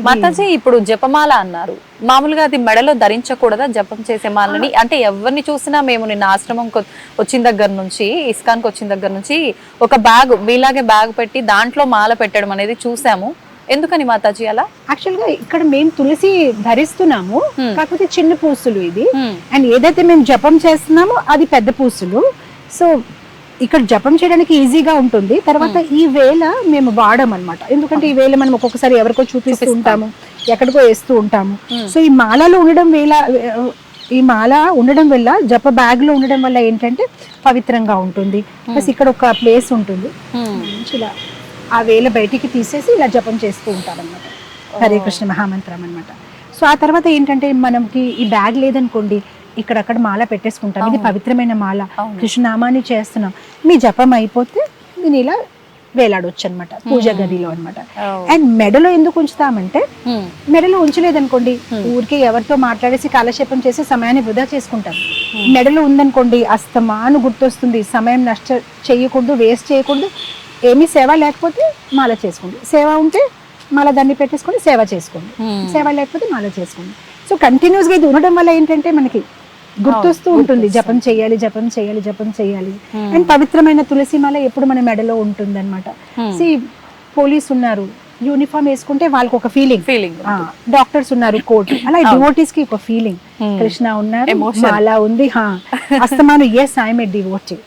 మాతాజీ ఇప్పుడు జపమాల అన్నారు, మామూలుగా అది మెడలో ధరించకూడదా జపం చేసే మాలని? అంటే ఎవరిని చూసినా మేము నిన్న ఆశ్రమం వచ్చిన దగ్గర నుంచి, ఇస్కాన్కి వచ్చిన దగ్గర నుంచి ఒక బ్యాగ్ మీలాగే బ్యాగ్ పెట్టి దాంట్లో మాల పెట్టడం అనేది చూసాము. ఎందుకని మాతాజీ అలా? యాక్చువల్ గా ఇక్కడ మేము తులసి ధరిస్తున్నాము, కాకపోతే చిన్న పూసులు ఇది. అండ్ ఏదైతే మేము జపం చేస్తున్నామో అది పెద్ద పూసులు. సో ఇక్కడ జపం చేయడానికి ఈజీగా ఉంటుంది. తర్వాత ఈ వేళ మేము వాడడం అనమాట, ఎందుకంటే ఈ వేళ మనం ఒక్కొక్కసారి ఎవరికో చూపిస్తూ ఉంటాము, ఎక్కడికో వేస్తూ ఉంటాము. సో ఈ మాలలో ఉండడం ఈ మాల ఉండడం వల్ల, జప బ్యాగ్ లో ఉండడం వల్ల ఏంటంటే పవిత్రంగా ఉంటుంది. ప్లస్ ఇక్కడ ఒక ప్లేస్ ఉంటుంది, ఇలా ఆ వేళ బయటికి తీసేసి ఇలా జపం చేస్తూ ఉంటారు అనమాట, హరే కృష్ణ మహామంత్రం అనమాట. సో ఆ తర్వాత ఏంటంటే మనకి ఈ బ్యాగ్ లేదనుకోండి, ఇక్కడక్కడ మాల పెట్టేసుకుంటాం. ఇది పవిత్రమైన మాల, కృష్ణనామాన్ని చేస్తున్నాం. మీ జపం అయిపోతే దీని ఇలా వేలాడొచ్చు అనమాట పూజ గదిలో అనమాట. అండ్ మెడలో ఎందుకు ఉంచుతామంటే, మెడలో ఉంచలేదనుకోండి ఊరికే ఎవరితో మాట్లాడేసి కాలక్షేపం చేసి సమయాన్ని వృధా చేసుకుంటాం. మెడలో ఉందనుకోండి అస్తమాను గుర్తొస్తుంది, సమయం నష్ట చేయకూడదు, వేస్ట్ చేయకూడదు. ఏమీ సేవ లేకపోతే మాల చేసుకోండి, సేవ ఉంటే మాల దాన్ని పెట్టేసుకోండి, సేవ చేసుకోండి, సేవ లేకపోతే మాల చేసుకోండి. సో కంటిన్యూస్ గా ఇది ఉండడం వల్ల ఏంటంటే మనకి గుర్తొస్తూ ఉంటుంది, జపం చేయాలి, జపం చేయాలి, జపం చేయాలి. అండ్ పవిత్రమైన తులసి మాల ఎప్పుడు మన మెడలో ఉంటుంది అనమాట. పోలీస్ ఉన్నారు యూనిఫామ్ వేసుకుంటే వాళ్ళకి ఒక ఫీలింగ్, డాక్టర్స్ ఉన్నారు కోట్, అలా డివోటీస్ కి ఒక ఫీలింగ్. కృష్ణ ఉన్నారు, మాల ఉంది, అస్తమాను ఎస్ ఐఎమ్ ఏ డివోటీ,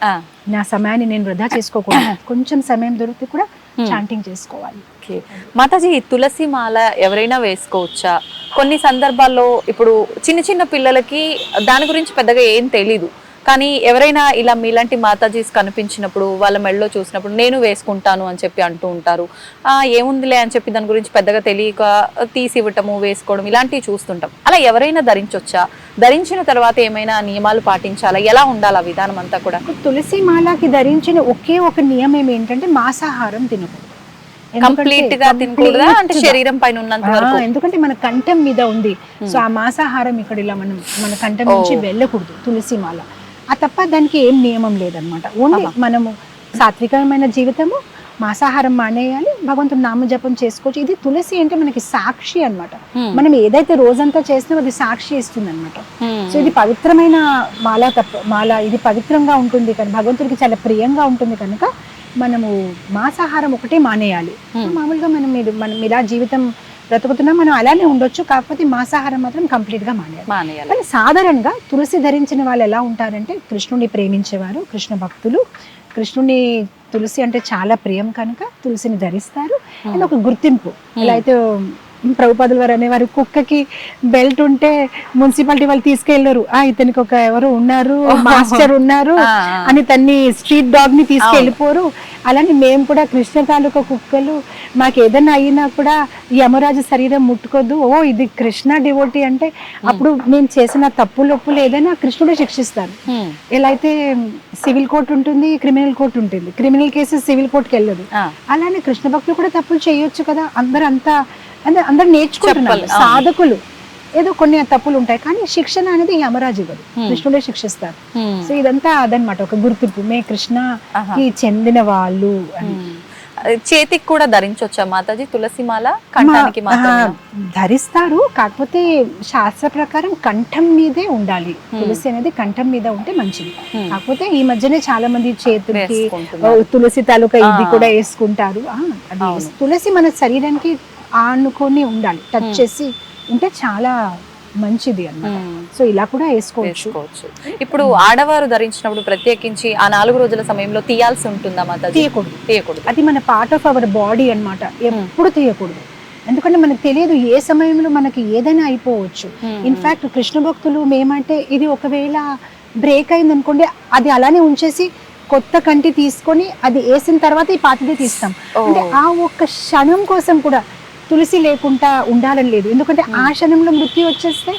నా సమయాన్ని నేను వృధా చేసుకోకూడదు, కొంచెం సమయం దొరికితే కూడా చాంటింగ్ చేసుకోవాలి. మాతాజీ తులసి మాల ఎవరైనా వేసుకోవచ్చా? కొన్ని సందర్భాల్లో ఇప్పుడు చిన్న చిన్న పిల్లలకి దాని గురించి పెద్దగా ఏం తెలీదు, కానీ ఎవరైనా ఇలా మీలాంటి మాతాజీస్ కనిపించినప్పుడు వాళ్ళ మెడలో చూసినప్పుడు నేను వేసుకుంటాను అని చెప్పి అంటూ ఉంటారు. ఏముందిలే అని చెప్పి దాని గురించి పెద్దగా తెలియక తీసి ఇవ్వటము, వేసుకోవడం ఇలాంటివి చూస్తుంటాం. అలా ఎవరైనా ధరించొచ్చా? ధరించిన తర్వాత ఏమైనా నియమాలు పాటించాలా? ఎలా ఉండాలి ఆ విధానం అంతా కూడా? తులసి మాలకి ధరించిన ఒకే ఒక నియమం ఏంటంటే మాంసాహారం తినకూడదు. కంప్లీట్ గా తినకూడదా? అంటే శరీరం పైన ఉన్నంత వరకు, ఎందుకంటే మన కంఠం మీద ఉంది. సో ఆ మాంసాహారం ఇక్కడ ఇలా మన కంఠం నుంచి వెళ్ళకూడదు తులసి మాల. ఆ తప్ప దానికి ఏం నియమం లేదనమాట. ఓన్లీ మనము సాత్వికమైన జీవితము, మాంసాహారం మానేయాలి, భగవంతుడు నామజపం చేసుకోవచ్చు. ఇది తులసి అంటే మనకి సాక్షి అనమాట. మనం ఏదైతే రోజంతా చేస్తున్నామో అది సాక్షి ఇస్తుంది అనమాట. సో ఇది పవిత్రమైన మాల ఇది పవిత్రంగా ఉంటుంది కానీ భగవంతుడికి చాలా ప్రియంగా ఉంటుంది కనుక మనము మాంసాహారం ఒకటే మానేయాలి. మామూలుగా మనం ఇలా జీవితం బ్రతుకుతున్నాం, మనం అలానే ఉండొచ్చు, కాకపోతే మాంసాహారం మాత్రం కంప్లీట్ గా మానేయాలి. కానీ సాధారణంగా తులసి ధరించిన వాళ్ళు ఎలా ఉంటారంటే కృష్ణుని ప్రేమించేవారు, కృష్ణ భక్తులు. కృష్ణుని తులసి అంటే చాలా ప్రియం కనుక తులసిని ధరిస్తారు. అండ్ ఒక గుర్తింపు, ఎలా అయితే ప్రభుపాదుల వారు అనేవారు, కుక్కకి బెల్ట్ ఉంటే మున్సిపాలిటీ వాళ్ళు తీసుకెళ్లరు, ఇతనికి ఒక ఎవరు ఉన్నారు, మాస్టర్ ఉన్నారు అని తన్ని స్ట్రీట్ డాగ్ ని తీసుకెళ్ళిపోరు. అలానే మేము కూడా కృష్ణ తాలూకా కుక్కలు, మాకు ఏదైనా అయినా కూడా యమరాజు శరీరం ముట్టుకోద్దు, ఇది కృష్ణ డివోటీ అంటే అప్పుడు మేము చేసిన తప్పులు ఏదైనా కృష్ణుడే శిక్షిస్తారు. ఎలా అయితే సివిల్ కోర్టు ఉంటుంది, క్రిమినల్ కోర్టు ఉంటుంది, క్రిమినల్ కేసెస్ సివిల్ కోర్టుకి వెళ్ళదు. అలానే కృష్ణ భక్తులు కూడా తప్పులు చేయొచ్చు కదా. అందరు నేర్చుకుంటున్నారు, సాధకులు ఏదో కొన్ని తప్పులు ఉంటాయి, కానీ శిక్షణ అనేది యమరాజు ఇవ్వదు, కృష్ణుడే శిక్షిస్తారు. సో ఇదంతా అదనమాట, ఒక గుర్తింపు, మే కృష్ణకి చెందిన వాళ్ళు అని. చేతికి కూడా ధరించొచ్చా మాతాజీ తులసి మాల? కంఠానికి ధరిస్తారు, కాకపోతే శాస్త్ర ప్రకారం కంఠం మీదే ఉండాలి. తులసి అనేది కంఠం మీద ఉంటే మంచిది. కాకపోతే ఈ మధ్యనే చాలా మంది చేతులకి తులసి తాలూకా ఇది కూడా వేసుకుంటారు. తులసి మన శరీరానికి ఆనుకొని ఉండాలి, టచ్ చేసి ఉంటే చాలా మంచిది అన్నమాట. సో ఇలా కూడా వేసుకోవచ్చు. ఇప్పుడు ఆడవారు ధరించినప్పుడు ప్రత్యేకించి ఆ 4 రోజుల సమయంలో తీయాల్సి ఉంటుందా మాతాజీ? తీయకూడదు. అది మన పార్ట్ ఆఫ్ అవర్ బాడీ అన్నమాట, ఎప్పుడు తీయకూడదు. ఎందుకంటే మనకు తెలియదు ఏ సమయంలో మనకి ఏదైనా అయిపోవచ్చు. ఇన్ఫాక్ట్ కృష్ణ భక్తులు మేమంటే ఇది ఒకవేళ బ్రేక్ అయింది అనుకోండి, అది అలానే ఉంచేసి కొత్త కంటి తీసుకొని అది వేసిన తర్వాత ఈ పాతదే తీస్తాం. అంటే ఆ ఒక్క క్షణం కోసం కూడా తులసి లేకుండా ఉండాలని లేదు. ఎందుకంటే ఆ క్షణంలో మృత్యు వచ్చేస్తే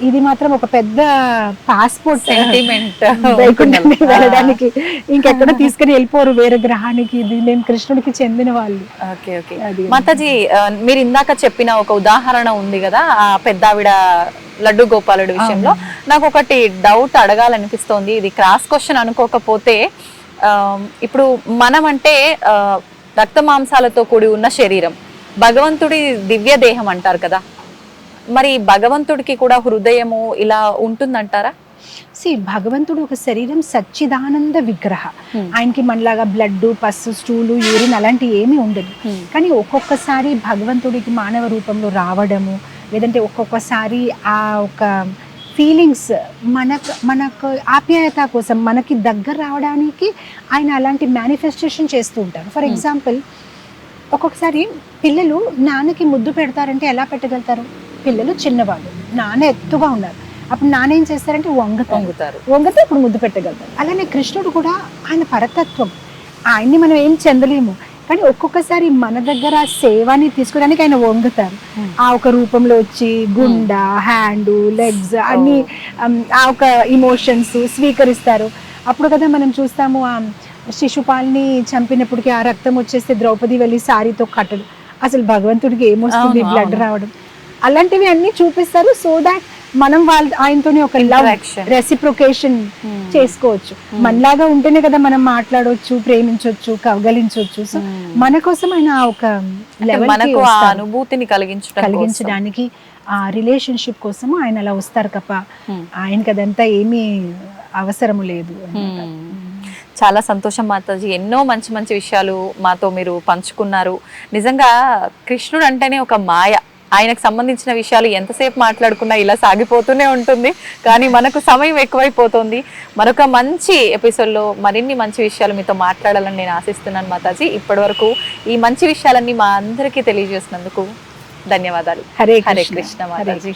ఇది మాత్రం ఒక పెద్ద పాస్పోర్ట్, వెళ్ళడానికి ఇంకెక్కడ తీసుకుని వెళ్ళిపోరు వేరే గ్రహానికి. ఇది మేము కృష్ణుడికి చెందిన వాళ్ళు. మాతాజీ మీరు ఇందాక చెప్పిన ఒక ఉదాహరణ ఉంది కదా, ఆ పెద్దావిడ లడ్డు గోపాలుడి విషయంలో, నాకు ఒకటి డౌట్ అడగాలనిపిస్తోంది. ఇది క్రాస్ క్వశ్చన్ అనుకోకపోతే, ఇప్పుడు మనం అంటే రక్త మాంసాలతో కూడి ఉన్న శరీరం, భగవంతుడి దివ్య దేహం అంటారు కదా, మరి భగవంతుడికి కూడా హృదయము ఇలా ఉంటుందంటారా? భగవంతుడు ఒక శరీరం సచ్చిదానంద విగ్రహ. ఆయనకి మనలాగా బ్లడ్, పస్సు, స్టూలు, యూరిన్ అలాంటివి ఏమీ ఉండదు. కానీ ఒక్కొక్కసారి భగవంతుడికి మానవ రూపంలో రావడము, లేదంటే ఒక్కొక్కసారి ఆ ఒక ఫీలింగ్స్ మనకు ఆప్యాయత కోసం మనకి దగ్గర రావడానికి ఆయన అలాంటి మేనిఫెస్టేషన్ చేస్తూ ఉంటారు. ఫర్ ఎగ్జాంపుల్, ఒక్కొక్కసారి పిల్లలు నాన్నకి ముద్దు పెడతారంటే ఎలా పెట్టగలుగుతారు? పిల్లలు చిన్నవాళ్ళు, నాన్న ఎత్తుగా ఉన్నారు, అప్పుడు నాన్న ఏం చేస్తారంటే వంగతో ఇప్పుడు ముద్దు పెట్టగలుగుతారు. అలానే కృష్ణుడు కూడా ఆయన పరతత్వం, ఆయన్ని మనం ఏం చెందలేము. కానీ ఒక్కొక్కసారి మన దగ్గర సేవాని తీసుకోవడానికి ఆయన వంగుతారు. ఆ ఒక రూపంలో వచ్చి గుండ, హ్యాండ్, లెగ్స్ అన్ని ఆ ఒక ఇమోషన్స్ స్వీకరిస్తారు. అప్పుడు కదా మనం చూస్తాము ఆ శిశుపాల్ని చంపినప్పటికీ ఆ రక్తం వచ్చేస్తే ద్రౌపది వెళ్ళి సారీతో కట్టడు. అసలు భగవంతుడికి ఏమొస్తుంది, బ్లడ్ రావడం, అలాంటివి అన్ని చూపిస్తారు. సో దాట్ మనం ఆయనతోనే ఒక లవ్ రెసిప్రొకేషన్ చేసుకోవచ్చు. మనలాగా ఉంటేనే కదా మనం మాట్లాడవచ్చు, ప్రేమించవచ్చు, కవగలించవచ్చు. సో మన కోసం ఆయన ఒక లెవెల్ అనుభూతిని కలిగించడానికి, ఆ రిలేషన్షిప్ కోసము ఆయన అలా వస్తారు తప్ప ఆయనకి అదంతా ఏమీ అవసరము లేదు. చాలా సంతోషం మాతాజీ, ఎన్నో మంచి మంచి విషయాలు మాతో మీరు పంచుకున్నారు. నిజంగా కృష్ణుడు అంటేనే ఒక మాయ. ఆయనకు సంబంధించిన విషయాలు ఎంతసేపు మాట్లాడుకున్నా ఇలా సాగిపోతూనే ఉంటుంది. కానీ మనకు సమయం ఎక్కువైపోతుంది. మరొక మంచి ఎపిసోడ్లో మరిన్ని మంచి విషయాలు మీతో మాట్లాడాలని నేను ఆశిస్తున్నాను మాతాజీ. ఇప్పటి ఈ మంచి విషయాలన్నీ మా అందరికీ తెలియజేసినందుకు ధన్యవాదాలు. హరే కృష్ణ మాతాజీ.